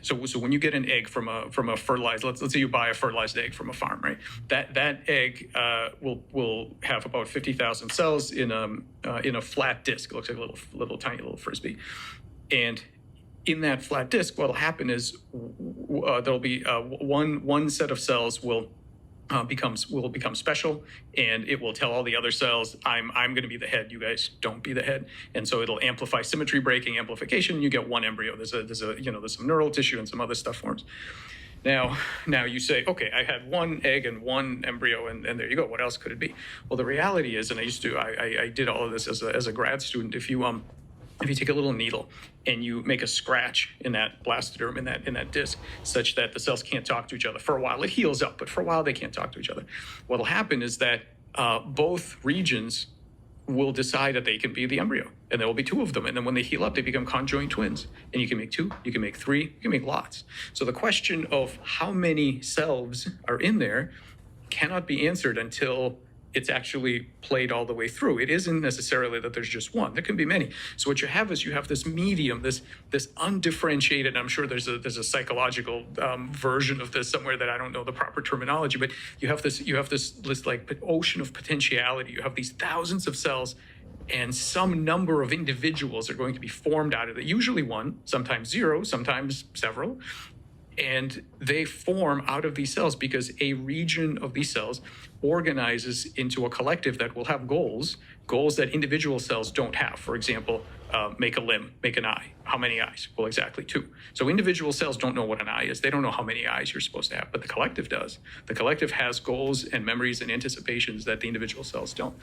So when you get an egg from a fertilized, let's say you buy a fertilized egg from a farm, right? That egg will have about 50,000 cells in a flat disc. It looks like a little tiny little frisbee, and in that flat disc, what'll happen is there'll be one set of cells will become special, and it will tell all the other cells, I'm going to be the head, you guys don't be the head. And so it'll amplify symmetry breaking, amplification. You get one embryo. There's some neural tissue and some other stuff forms. Now you say, okay, I had one egg and one embryo, and there you go. What else could it be? Well, the reality is, and I did all of this as a grad student. If you take a little needle and you make a scratch in that blastoderm, in that disc, such that the cells can't talk to each other for a while, it heals up, but for a while they can't talk to each other. What'll happen is that both regions will decide that they can be the embryo, and there will be two of them. And then when they heal up, they become conjoined twins. And you can make two, you can make three, you can make lots. So the question of how many selves are in there cannot be answered until it's actually played all the way through. It isn't necessarily that there's just one. There can be many. So what you have is this medium, this undifferentiated. I'm sure there's a psychological version of this somewhere that I don't know the proper terminology. But you have this like ocean of potentiality. You have these thousands of cells, and some number of individuals are going to be formed out of it. Usually one, sometimes zero, sometimes several. And they form out of these cells because a region of these cells organizes into a collective that will have goals that individual cells don't have. For example, make a limb, make an eye. How many eyes? Well, exactly 2. So individual cells don't know what an eye is. They don't know how many eyes you're supposed to have, but the collective does. The collective has goals and memories and anticipations that the individual cells don't.